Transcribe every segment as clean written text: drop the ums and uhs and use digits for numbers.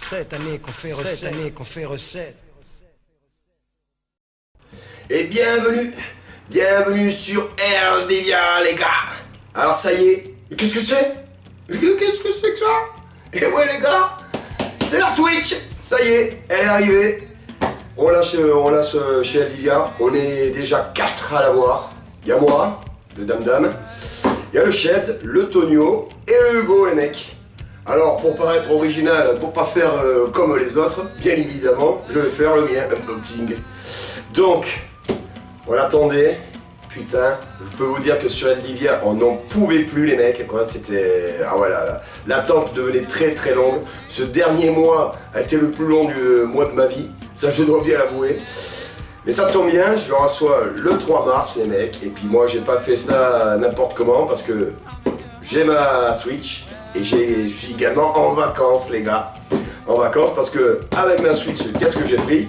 cette année qu'on fait recette. Et bienvenue sur Rdvia les gars. Alors ça y est, qu'est-ce que c'est? Qu'est-ce que c'est que ça? Et ouais les gars, c'est la Switch. Ça y est, elle est arrivée. On l'a chez Rdvia, on est déjà 4 à l'avoir. Il y a moi, le Dame, il y a le Chef, le Tonio et le Hugo les mecs. Alors pour pas être original, pour pas faire comme les autres, bien évidemment, je vais faire le mien, unboxing. Donc, on l'attendait, putain, je peux vous dire que sur Rdvia, on n'en pouvait plus les mecs, quoi, c'était... Ah voilà, l'attente devenait très très longue. Ce dernier mois a été le plus long du mois de ma vie, ça je dois bien l'avouer. Mais ça tombe bien, je le reçois le 3 mars les mecs, et puis moi j'ai pas fait ça n'importe comment, parce que j'ai ma Switch, et je suis également en vacances les gars. En vacances parce que avec ma Switch, qu'est-ce que j'ai pris?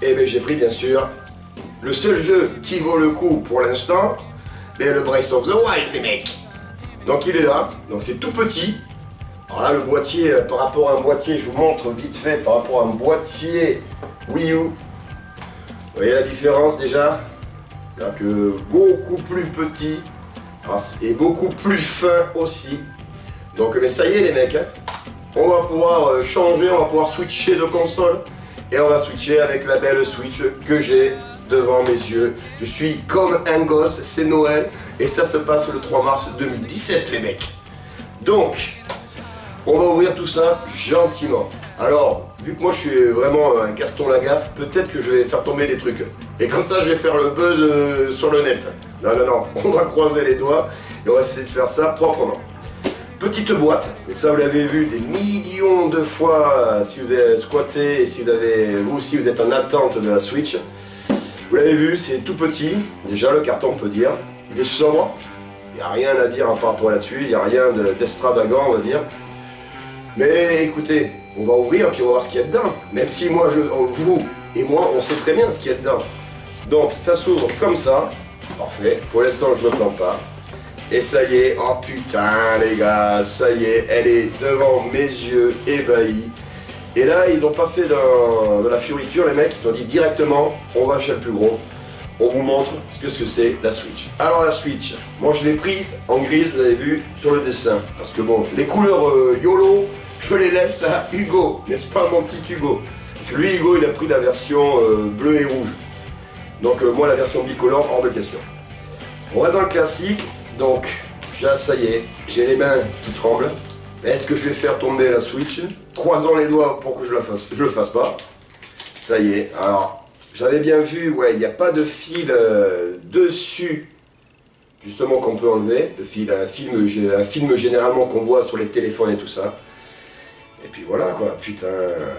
Eh bien j'ai pris bien sûr le seul jeu qui vaut le coup pour l'instant, le Breath of the Wild les mecs. Donc il est là, donc c'est tout petit. Alors là le boîtier, par rapport à un boîtier, je vous montre vite fait, par rapport à un boîtier Wii U. Vous voyez la différence déjà? Là que beaucoup plus petit et beaucoup plus fin aussi. Donc mais ça y est les mecs, hein. On va pouvoir changer, on va pouvoir switcher de console. Et on va switcher avec la belle Switch que j'ai devant mes yeux. Je suis comme un gosse, c'est Noël. Et ça se passe le 3 mars 2017 les mecs. Donc, on va ouvrir tout ça gentiment. Alors, vu que moi je suis vraiment un Gaston Lagaffe, peut-être que je vais faire tomber des trucs. Et comme ça je vais faire le buzz sur le net. Non, on va croiser les doigts et on va essayer de faire ça proprement. Petite boîte, mais ça vous l'avez vu des millions de fois si vous avez squatté et si vous aussi vous êtes en attente de la Switch. Vous l'avez vu, c'est tout petit, déjà le carton on peut dire, il est sobre, il n'y a rien à dire par rapport là-dessus, il n'y a rien d'extravagant on va dire. Mais écoutez, on va ouvrir puis on va voir ce qu'il y a dedans, même si moi, vous et moi on sait très bien ce qu'il y a dedans. Donc ça s'ouvre comme ça, parfait, pour l'instant je ne me plante pas. Et ça y est, oh putain les gars, ça y est, elle est devant mes yeux, ébahis. Et là, ils n'ont pas fait de la fioriture, les mecs, ils ont dit directement, on va chez le plus gros. On vous montre ce que c'est la Switch. Alors la Switch, moi je l'ai prise en grise, vous avez vu, sur le dessin. Parce que bon, les couleurs YOLO, je les laisse à Hugo, n'est-ce pas mon petit Hugo? Parce que lui, Hugo, il a pris la version bleu et rouge. Donc moi, la version bicolore, hors de question. On va dans le classique. Donc, ça y est, j'ai les mains qui tremblent. Est-ce que je vais faire tomber la Switch? Croisons les doigts pour que je le fasse pas. Ça y est, alors, j'avais bien vu, ouais, il n'y a pas de fil dessus, justement, qu'on peut enlever. Le fil, un film généralement qu'on voit sur les téléphones et tout ça. Et puis voilà, quoi, putain.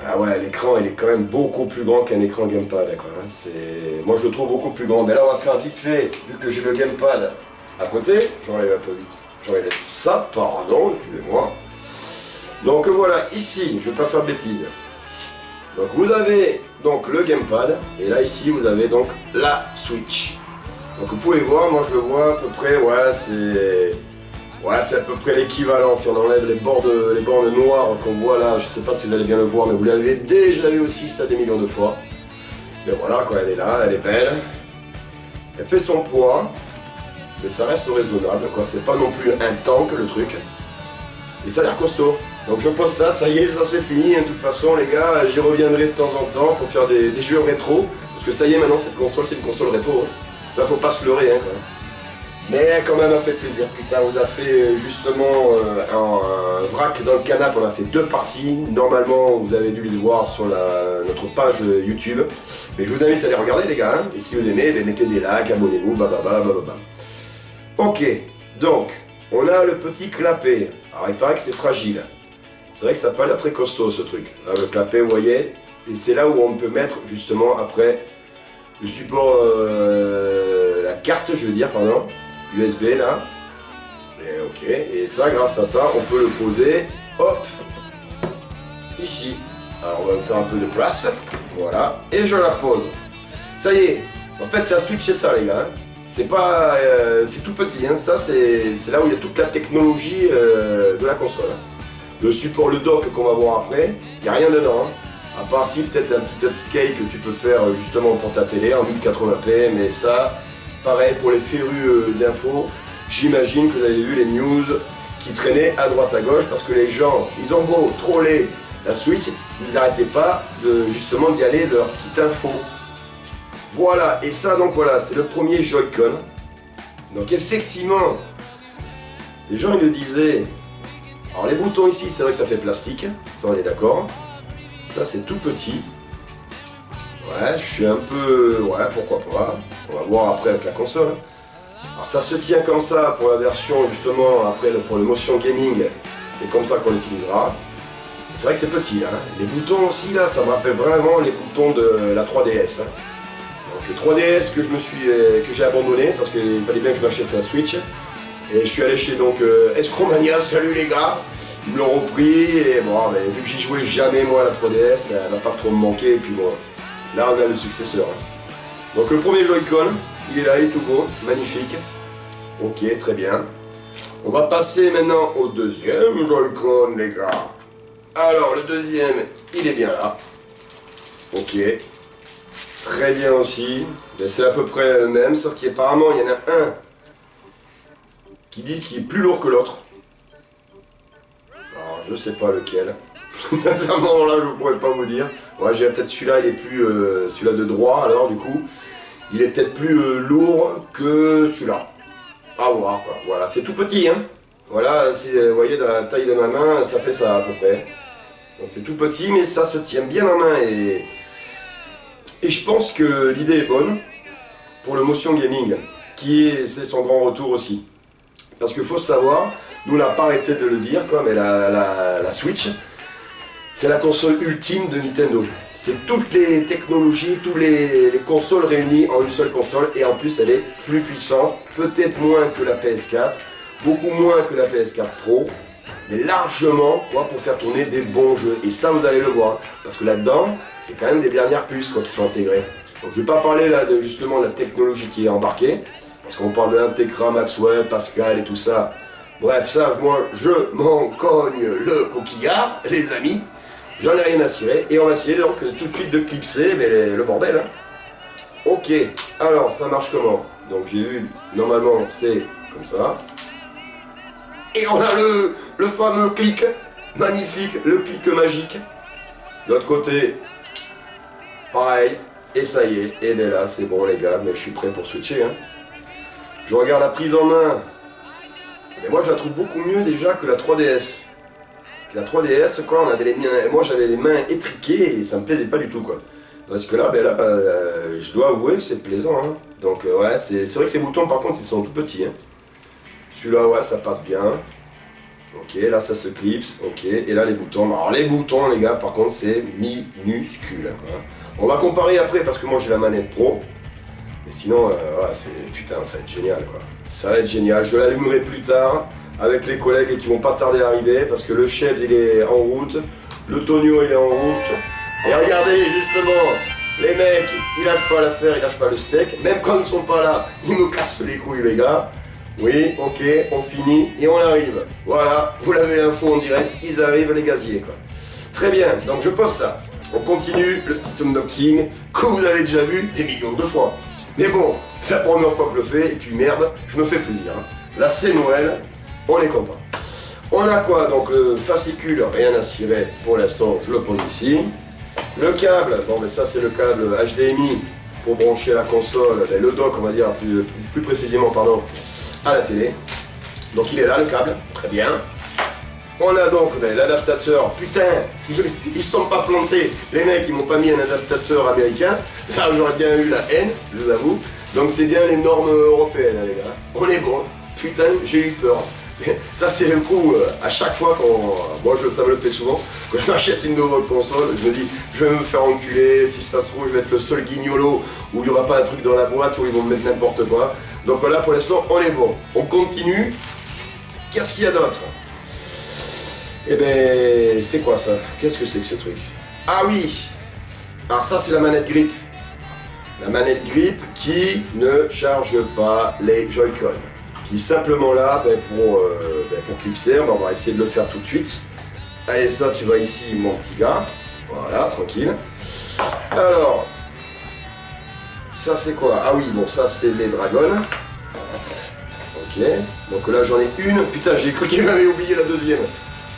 Ah ouais, l'écran, il est quand même beaucoup plus grand qu'un écran gamepad, quoi. Moi, je le trouve beaucoup plus grand. Mais là, on va faire vite fait, vu que j'ai le gamepad à côté, j'enlève un peu vite, j'enlève ça, pardon, excusez-moi. Donc voilà, ici, je ne vais pas faire de bêtises. Donc vous avez donc le gamepad, et là ici vous avez donc la Switch. Donc vous pouvez voir, moi je le vois à peu près, c'est à peu près l'équivalent, si on enlève les bornes noires qu'on voit là, je ne sais pas si vous allez bien le voir, mais vous l'avez déjà vu aussi ça des millions de fois. Mais voilà quoi, elle est là, elle est belle, elle fait son poids. Mais ça reste raisonnable, quoi. C'est pas non plus un tank le truc. Et ça a l'air costaud. Donc je pose ça, ça y est, ça c'est fini. De toute façon, les gars, j'y reviendrai de temps en temps pour faire des jeux rétro. Parce que ça y est, maintenant cette console, c'est une console rétro. Hein. Ça faut pas se leurrer, hein, quoi. Mais quand même, elle a fait plaisir. Putain, on a fait justement un vrac dans le canapé. On a fait 2 parties. Normalement, vous avez dû les voir sur notre page YouTube. Mais je vous invite à les regarder, les gars. Hein. Et si vous aimez, mettez des likes, abonnez-vous, bababa. Ok, donc, on a le petit clapet. Alors, il paraît que c'est fragile. C'est vrai que ça n'a pas l'air très costaud, ce truc. Là, le clapet, vous voyez, et c'est là où on peut mettre, justement, après, le support, la carte, je veux dire, pardon, USB, là. Et ok, et ça, grâce à ça, on peut le poser, hop, ici. Alors, on va faire un peu de place, voilà, et je la pose. Ça y est, en fait, la Switch, c'est ça, les gars. C'est pas, c'est tout petit, hein. Ça c'est là où il y a toute la technologie de la console. Le support, le dock qu'on va voir après, il n'y a rien dedans. Hein. À part si peut-être un petit upscale que tu peux faire justement pour ta télé en 1080p, mais ça, pareil pour les férus d'infos, j'imagine que vous avez vu les news qui traînaient à droite à gauche parce que les gens, ils ont beau troller la Switch, ils n'arrêtaient pas de justement d'y aller leur petite info. Voilà, et ça donc voilà, c'est le premier Joy-Con. Donc effectivement, les gens ils le disaient, alors les boutons ici c'est vrai que ça fait plastique, ça on est d'accord. Ça c'est tout petit. Ouais, je suis un peu, ouais pourquoi pas, on va voir après avec la console. Alors ça se tient comme ça pour la version justement, après pour le motion gaming, c'est comme ça qu'on l'utilisera. C'est vrai que c'est petit, hein. Les boutons aussi là, ça me rappelle vraiment les boutons de la 3DS. Hein. Donc 3DS que j'ai abandonné parce qu'il fallait bien que je m'achète la Switch. Et je suis allé chez donc Escromania, salut les gars. Ils me l'ont repris et bon, ben, vu que j'y jouais jamais moi à la 3DS, elle va pas trop me manquer. Et puis bon, là on a le successeur. Hein. Donc le premier Joy-Con, il est là, il est tout beau, magnifique. Ok, très bien. On va passer maintenant au deuxième Joy-Con les gars. Alors, le deuxième, il est bien là. Ok. Très bien aussi. C'est à peu près le même, sauf qu'apparemment, il y en a un qui disent qu'il est plus lourd que l'autre. Alors, je sais pas lequel. Sincèrement, là, je ne pourrais pas vous dire. Ouais, j'ai peut-être celui-là, il est plus... celui-là de droit, alors, du coup. Il est peut-être plus lourd que celui-là. À voir, quoi. Voilà, c'est tout petit, hein. Voilà, vous voyez, la taille de ma main, ça fait ça, à peu près. Donc c'est tout petit mais ça se tient bien en main et je pense que l'idée est bonne pour le motion gaming c'est son grand retour aussi. Parce qu'il faut savoir, nous on n'a pas arrêté de le dire quoi, mais la Switch c'est la console ultime de Nintendo. C'est toutes les technologies, toutes les consoles réunies en une seule console et en plus elle est plus puissante, peut-être moins que la PS4, beaucoup moins que la PS4 Pro. Mais largement quoi, pour faire tourner des bons jeux. Et ça vous allez le voir. Parce que là-dedans, c'est quand même des dernières puces quoi, qui sont intégrées. Donc je ne vais pas parler là de justement la technologie qui est embarquée. Parce qu'on parle de Integra, Maxwell, Pascal et tout ça. Bref, ça, moi, je m'en cogne le coquillard, les amis. J'en ai rien à cirer. Et on va essayer donc tout de suite de clipser le bordel. Hein. Ok, alors ça marche comment? Donc j'ai vu, normalement c'est comme ça. Et on a le fameux clic, magnifique, le clic magique. De l'autre côté, pareil, et ça y est, et bien là c'est bon les gars, mais je suis prêt pour switcher. Hein. Je regarde la prise en main, mais moi je la trouve beaucoup mieux déjà que la 3DS. La 3DS, quoi, moi j'avais les mains étriquées et ça me plaisait pas du tout quoi. Parce que là, je dois avouer que c'est plaisant. Hein. Donc ouais, c'est vrai que ces boutons par contre ils sont tout petits. Hein. Celui-là, ouais, ça passe bien. Ok, là, ça se clipse. Ok, et là, les boutons. Alors, les boutons, les gars, par contre, c'est minuscule. Hein. On va comparer après, parce que moi, j'ai la manette Pro. Mais sinon, ouais, putain, ça va être génial, quoi. Ça va être génial. Je l'allumerai plus tard avec les collègues qui vont pas tarder à arriver, parce que le chef, il est en route. Le Tonio, il est en route. Et regardez, justement, les mecs, ils lâchent pas l'affaire, ils lâchent pas le steak. Même quand ils sont pas là, ils me cassent les couilles, les gars. Oui, ok, on finit et on arrive. Voilà, vous l'avez l'info en direct, ils arrivent les gaziers quoi. Très bien, donc je pose ça. On continue le petit unboxing que vous avez déjà vu des millions de fois. Mais bon, c'est la première fois que je le fais et puis merde, je me fais plaisir. Hein. Là c'est Noël, on est content. On a quoi? Donc le fascicule, rien à cirer pour l'instant, je le pose ici. Le câble, bon mais ça c'est le câble HDMI pour brancher la console, le dock on va dire plus précisément pardon. À la télé. Donc il est là le câble, très bien. On a donc l'adaptateur, putain, ils se sont pas plantés. Les mecs ils m'ont pas mis un adaptateur américain. Là j'aurais bien eu la haine, je vous avoue. Donc c'est bien les normes européennes les gars. On est bon, putain j'ai eu peur. Ça c'est le coup à chaque fois moi ça me le fait souvent, quand je m'achète une nouvelle console, je me dis je vais me faire enculer, si ça se trouve je vais être le seul guignolo où il n'y aura pas un truc dans la boîte où ils vont me mettre n'importe quoi. Donc là pour l'instant on est bon, on continue. Qu'est-ce qu'il y a d'autre? Eh ben c'est quoi ça? Qu'est-ce que c'est que ce truc? Ah oui. Alors ça c'est la manette grip. La manette grip qui ne charge pas les Joy-Con. Qui est simplement là pour clipser, on va essayer de le faire tout de suite. Allez, ça, tu vas ici, mon petit gars. Voilà, tranquille. Alors, ça c'est quoi? Ah oui, bon, ça c'est les dragons. Ok, donc là j'en ai une. Putain, j'ai cru qu'il m'avait oublié la deuxième.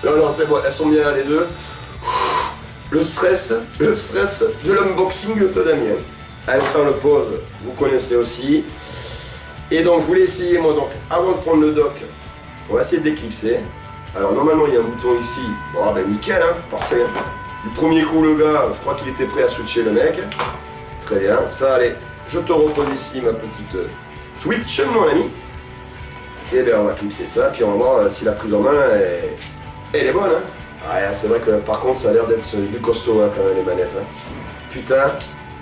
Non, non, c'est bon, elles sont bien là les deux. Le stress de l'unboxing de Damien. Allez, ça on le pose, vous connaissez aussi. Et donc je voulais essayer moi, donc avant de prendre le dock, on va essayer de l'éclipser. Alors normalement il y a un bouton ici, bon ben nickel, hein, parfait. Du premier coup le gars, je crois qu'il était prêt à switcher le mec. Très bien, ça allez, je te repose ici ma petite switch mon ami. Et bien on va clipser ça, puis on va voir si la prise en main elle est bonne. Hein. Ah, c'est vrai que par contre ça a l'air d'être du costaud hein, quand même les manettes. Hein. Putain,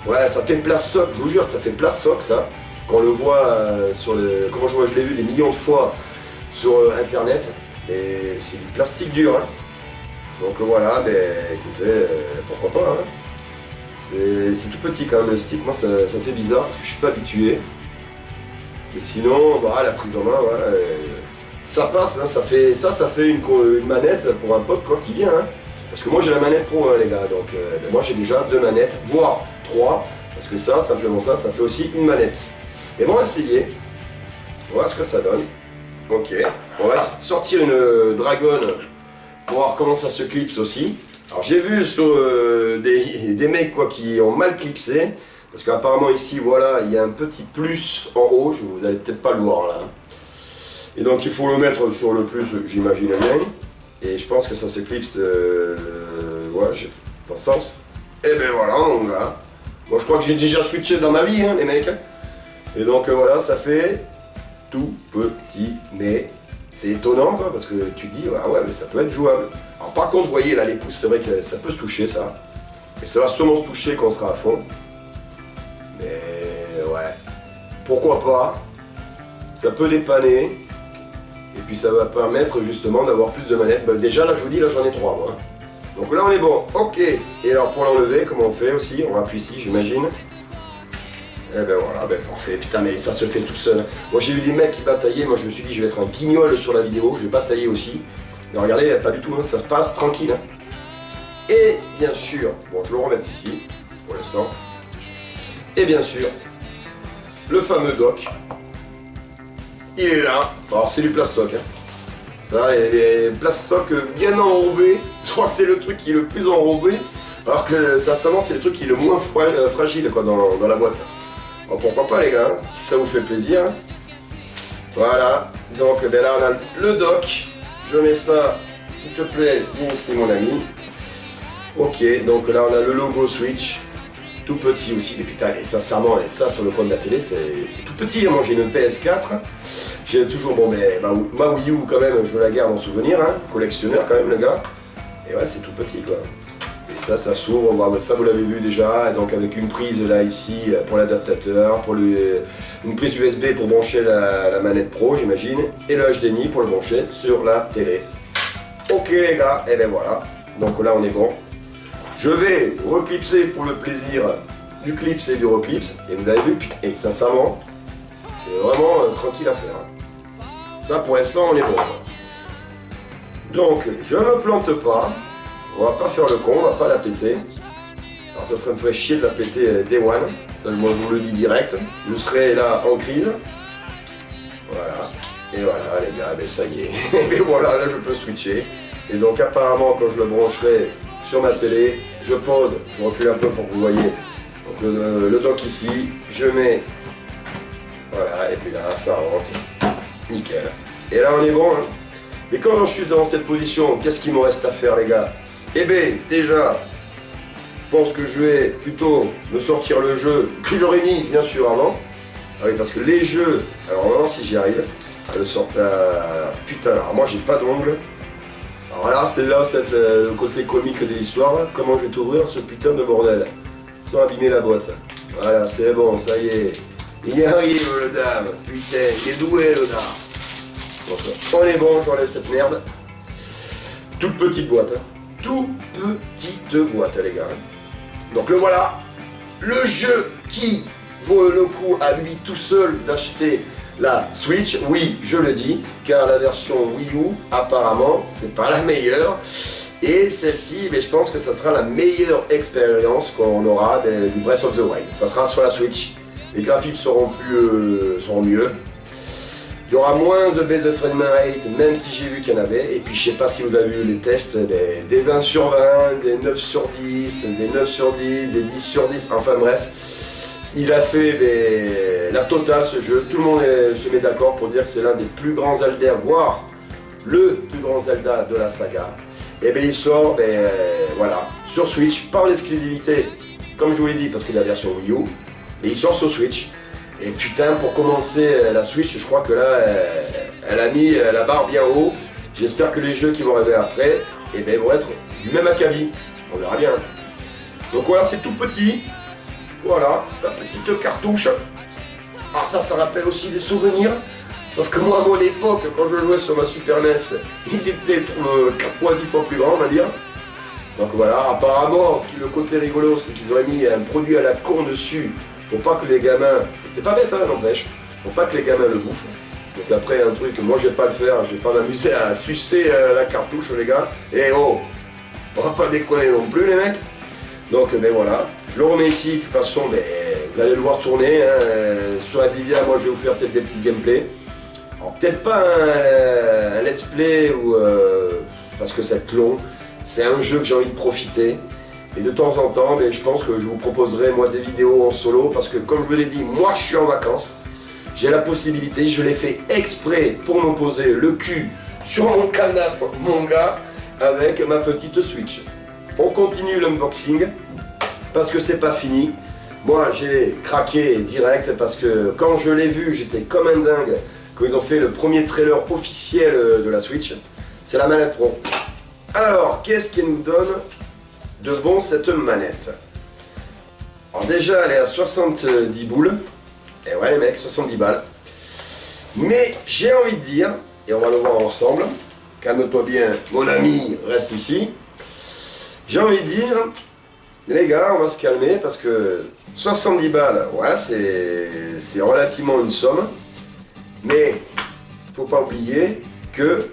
ouais ça fait plastoc, je vous jure ça fait plastoc ça. Quand on le voit sur le. Comment je l'ai vu des millions de fois sur internet. Et c'est du plastique dur. Hein. Donc voilà, ben écoutez, pourquoi pas. Hein. C'est tout petit quand même le stick, moi ça fait bizarre parce que je suis pas habitué. Mais sinon, bah, la prise en main, voilà, ça passe, hein, ça fait une manette pour un pote quand il vient. Hein. Parce que moi j'ai la manette pro hein, les gars, donc ben, moi j'ai déjà 2 manettes, voire 3, parce que ça, simplement ça fait aussi une manette. Et bon, on va essayer, on va voir ce que ça donne. Ok, on va sortir une dragon pour voir comment ça se clipse aussi. Alors j'ai vu sur des mecs quoi, qui ont mal clipsé, parce qu'apparemment ici voilà il y a un petit plus en haut, vous allez peut-être pas le voir là. Et donc il faut le mettre sur le plus, j'imagine bien. Et je pense que ça se clipse, ouais j'ai pas sens. Et ben voilà mon gars. Moi je crois que j'ai déjà switché dans ma vie hein, les mecs. Et donc voilà ça fait tout petit, mais c'est étonnant quoi, parce que tu te dis ah ouais mais ça peut être jouable. Alors par contre vous voyez là les pouces c'est vrai que ça peut se toucher ça. Et ça va sûrement se toucher quand on sera à fond. Mais ouais, pourquoi pas, ça peut dépanner. Et puis ça va permettre justement d'avoir plus de manettes. Bah, déjà là je vous dis là j'en ai 3 moi. Donc là on est bon, ok. Et alors pour l'enlever comment on fait aussi, on appuie ici j'imagine. Et ben voilà, ben parfait, putain mais ça se fait tout seul. Moi j'ai vu des mecs qui bataillaient, moi je me suis dit je vais être un guignol sur la vidéo, je vais batailler aussi. Mais regardez, pas du tout, hein, ça passe tranquille. Hein. Et bien sûr, bon je le remets ici, pour l'instant. Et bien sûr, le fameux dock. Il est là. Alors c'est du plastoc. Hein. Ça, il y a des plastoc bien enrobés. Je crois que c'est le truc qui est le plus enrobé. Alors que ça c'est le truc qui est le moins fragile quoi, dans la boîte. Alors pourquoi pas les gars, hein, si ça vous fait plaisir. Voilà, donc ben là on a le dock. Je mets ça, s'il te plaît, viens ici mon ami. Ok, donc là on a le logo Switch. Tout petit aussi, mais putain, et sincèrement, et ça sur le coin de la télé, c'est tout petit. Hein. Moi j'ai une PS4, j'ai toujours, bon, mais ma Wii U quand même, je la garde en souvenir, hein. Collectionneur quand même le gars. Et ouais, c'est tout petit quoi. Et ça s'ouvre, ça vous l'avez vu déjà, donc avec une prise là ici pour l'adaptateur, pour une prise USB pour brancher la manette pro j'imagine, et le HDMI pour le brancher sur la télé. Ok les gars, et ben voilà, donc là on est bon. Je vais reclipser pour le plaisir du clips et du reclips, et vous avez vu, et sincèrement, c'est vraiment tranquille à faire. Ça pour l'instant on est bon. Donc je ne me plante pas. On va pas faire le con, on va pas la péter. Alors ça me ferait chier de la péter day one, ça je vous le dis direct. Je serai là en crise. Voilà. Et voilà les gars, ben ça y est. Et voilà, là je peux switcher. Et donc apparemment quand je le brancherai sur ma télé, je pose, je recule un peu pour que vous voyez. Donc le dock ici, je mets. Voilà, et puis là ça rentre. Nickel. Et là on est bon. Hein. Mais quand je suis dans cette position, qu'est-ce qu'il me reste à faire les gars? Eh bien, déjà, je pense que je vais plutôt me sortir le jeu que j'aurais mis, bien sûr, avant. Ah oui, parce que les jeux... Alors, on va voir si j'y arrive. À le sortir... putain, alors moi, j'ai pas d'ongles. Alors là, c'est le côté comique de l'histoire. Comment je vais t'ouvrir ce putain de bordel sans abîmer la boîte. Voilà, c'est bon, ça y est. Il y arrive, le dame. Putain, il est doué, le dame. Donc, on est bon, j'enlève cette merde. Toute petite boîte, hein. Tout petite boîte les gars. Donc le voilà, le jeu qui vaut le coup à lui tout seul d'acheter la Switch, oui je le dis, car la version Wii U apparemment c'est pas la meilleure. Et celle-ci, je pense que ça sera la meilleure expérience qu'on aura du Breath of the Wild. Ça sera sur la Switch. Les graphiques seront mieux. Il y aura moins de baisse de frame rate, même si j'ai vu qu'il y en avait. Et puis je sais pas si vous avez vu les tests, des 20 sur 20, des 9 sur 10, des 9 sur 10, des 10 sur 10, enfin bref. Il a fait la totale ce jeu. Tout le monde se met d'accord pour dire que c'est l'un des plus grands Zelda, voire le plus grand Zelda de la saga. Et bien il sort voilà, sur Switch par l'exclusivité, comme je vous l'ai dit, parce que la version Wii U. Et il sort sur Switch. Et putain, pour commencer la Switch, je crois que là, elle a mis la barre bien haut. J'espère que les jeux qui vont arriver après vont être du même acabit. On verra bien. Donc voilà, c'est tout petit. Voilà, la petite cartouche. Ah ça rappelle aussi des souvenirs. Sauf que moi, à mon époque, quand je jouais sur ma Super NES, ils étaient 4 fois, 10 fois plus grands, on va dire. Donc voilà, apparemment, le côté rigolo, c'est qu'ils auraient mis un produit à la con dessus. Pour pas que les gamins, et c'est pas bête hein, n'empêche, pour pas que les gamins le bouffent. Donc après un truc, moi je vais pas le faire, je vais pas m'amuser à sucer la cartouche les gars. Et oh, on va pas déconner non plus les mecs. Donc voilà, je le remets ici, de toute façon vous allez le voir tourner hein, sur Adivia. Moi je vais vous faire peut-être des petits gameplays. Alors peut-être pas un let's play ou parce que c'est long, c'est un jeu que j'ai envie de profiter. Et de temps en temps, je pense que je vous proposerai moi des vidéos en solo parce que comme je vous l'ai dit, moi je suis en vacances. J'ai la possibilité, je l'ai fait exprès pour me poser le cul sur mon canapé, mon gars, avec ma petite Switch. On continue l'unboxing parce que c'est pas fini. Moi j'ai craqué direct parce que quand je l'ai vu, j'étais comme un dingue quand ils ont fait le premier trailer officiel de la Switch. C'est la manette Pro. Alors, qu'est-ce qu'elle nous donne de bon cette manette? Alors déjà elle est à 70 boules. Et ouais les mecs, 70 balles. Mais j'ai envie de dire, et on va le voir ensemble, calme-toi bien mon ami, reste ici. J'ai envie de dire, les gars on va se calmer parce que 70 balles, ouais c'est relativement une somme. Mais faut pas oublier que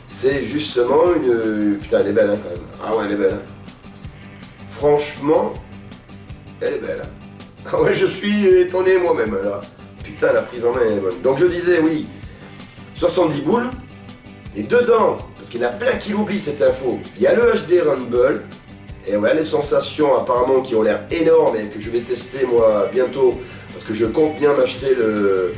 c'est justement une... Putain elle est belle hein, quand même. Ah ouais elle est belle. Franchement, elle est belle. Ah ouais, je suis étonné moi-même là. Putain, la prise en main est bonne. Donc je disais, oui, 70 boules. Et dedans, parce qu'il y en a plein qui l'oublient cette info, il y a le HD Rumble. Et ouais, les sensations apparemment qui ont l'air énormes et que je vais tester moi bientôt. Parce que je compte bien m'acheter le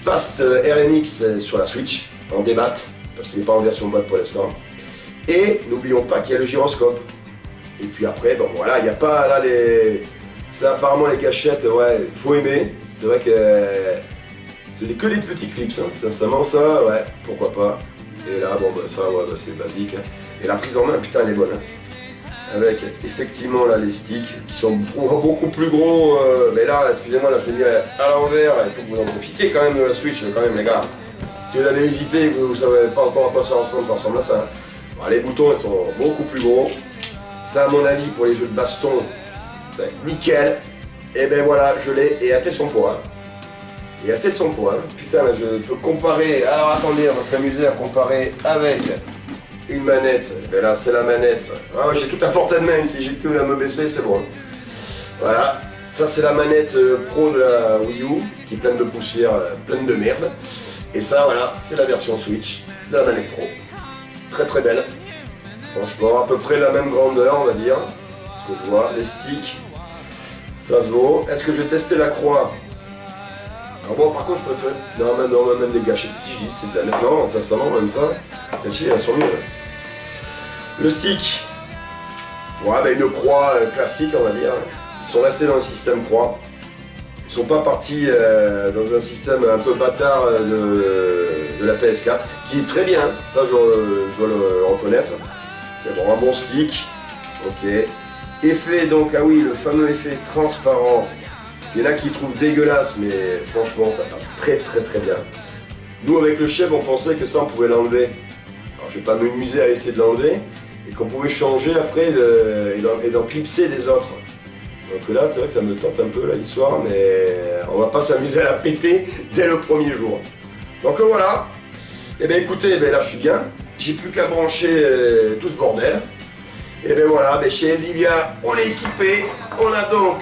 Fast RMX sur la Switch, en débat. Parce qu'il n'est pas en version boîte pour l'instant. Et n'oublions pas qu'il y a le gyroscope. Et puis après, bon voilà, il n'y a pas là les... C'est apparemment les gâchettes, ouais, faut aimer. C'est vrai que c'est que les petits clips, hein. Sincèrement ça, ouais, pourquoi pas. Et là, bon bah ça, ouais, bah, c'est basique. Hein. Et la prise en main, putain, elle est bonne. Hein. Avec effectivement là les sticks qui sont beaucoup plus gros. Mais là, excusez-moi, là je l'ai mis à l'envers. Il faut que vous en profitiez quand même de la Switch, quand même les gars. Si vous avez hésité, vous ne savez pas encore à quoi ça ressemble à ça. Hein. Bon, les boutons, ils sont beaucoup plus gros. Ça, à mon avis, pour les jeux de baston, c'est nickel. Et ben voilà, je l'ai et elle fait son poids. Et elle fait son poids. Putain, là, je peux comparer. Alors attendez, on va s'amuser à comparer avec une manette. Et ben là, c'est la manette. Ah ouais, j'ai tout à portée de main. Si j'ai plus à me baisser, c'est bon. Voilà. Ça, c'est la manette pro de la Wii U, qui est pleine de poussière, pleine de merde. Et ça, voilà, c'est la version Switch de la manette pro. Très très belle. Franchement, à peu près la même grandeur, on va dire. Ce que je vois, les sticks, ça se vaut. Est-ce que je vais tester la croix? Alors bon, par contre, je préfère... Non, même les gâchettes ici, je dis c'est de la merde. Non, ça va, même ça. Celles-ci, elles sont mieux. Le stick. Ouais, bah une croix classique, on va dire. Ils sont restés dans le système croix. Ils sont pas partis dans un système un peu bâtard de la PS4, qui est très bien, ça je dois le reconnaître. Mais bon, un bon stick, ok. Effet, donc, ah oui, le fameux effet transparent. Il y en a qui trouvent dégueulasse, mais franchement, ça passe très très bien. Nous, avec le chef, on pensait que ça, on pouvait l'enlever. Alors, je vais pas m'amuser à essayer de l'enlever, et qu'on pouvait changer après et d'en clipser des autres. Donc là, c'est vrai que ça me tente un peu, là, l'histoire, mais on va pas s'amuser à la péter dès le premier jour. Donc voilà. Et bien écoutez, là, je suis bien. j'ai plus qu'à brancher tout ce bordel. Et ben voilà, ben chez Eldivia, on est équipé. On a donc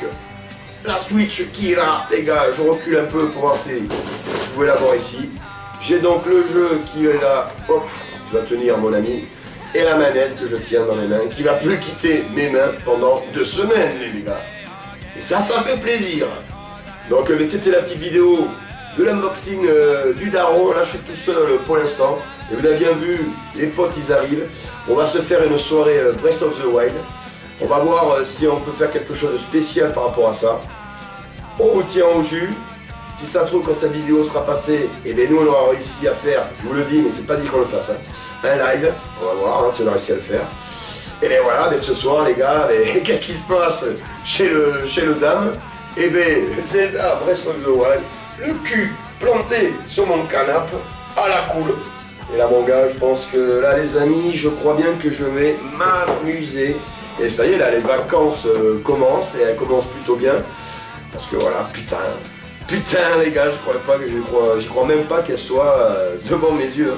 la Switch qui est là, les gars. Je recule un peu pour voir si vous pouvez la voir ici. J'ai donc le jeu qui est là, hop, qui va tenir mon ami. Et la manette que je tiens dans mes mains, qui va plus quitter mes mains pendant 2 semaines, les gars. Et ça fait plaisir. Donc c'était la petite vidéo de l'unboxing du daron. Là je suis tout seul pour l'instant. Et vous avez bien vu, les potes ils arrivent. On va se faire une soirée Breath of the Wild. On va voir si on peut faire quelque chose de spécial par rapport à ça. On vous tient au jus. Si ça se trouve quand cette vidéo sera passée, et bien nous on aura réussi à faire, je vous le dis mais c'est pas dit qu'on le fasse, hein, un live. On va voir si on a réussi à le faire. Et bien voilà, mais ce soir les gars, qu'est-ce qui se passe chez le dame? Et bien Zelda Breath of the Wild, le cul planté sur mon canapé, à la cool. Et là mon gars, je pense que là les amis, je crois bien que je vais m'amuser. Et ça y est, là les vacances commencent, et elles commencent plutôt bien. Parce que voilà, putain les gars, j'y crois même pas qu'elles soient devant mes yeux.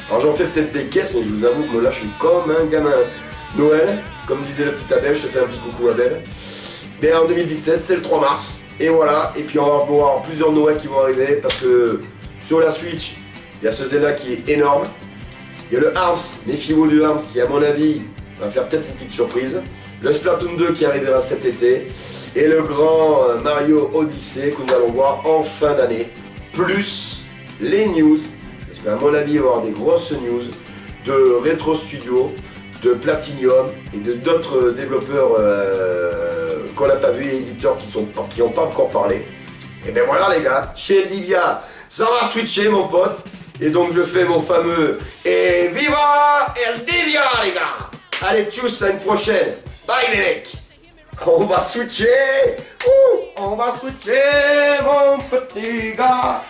Alors j'en fais peut-être des caisses, mais je vous avoue que là je suis comme un gamin. Noël, comme disait le petit Abel, je te fais un petit coucou Abel. Mais en 2017, c'est le 3 mars. Et voilà, et puis on va voir plusieurs Noëls qui vont arriver, parce que sur la Switch, il y a ce Zelda qui est énorme. Il y a le Arms, méfiez-vous du Arms, qui à mon avis va faire peut-être une petite surprise. Le Splatoon 2 qui arrivera cet été. Et le grand Mario Odyssey que nous allons voir en fin d'année. Plus les news, parce qu'à mon avis il va y avoir des grosses news de Retro Studio, de Platinum et de d'autres développeurs qu'on n'a pas vu et éditeurs qui n'ont pas encore parlé. Et ben voilà les gars, chez Eldivia, ça va switcher mon pote. Et donc je fais mon fameux et viva Eldivia les gars. Allez tchuss, à une prochaine. Bye les mecs. On va switcher. On va switcher mon petit gars.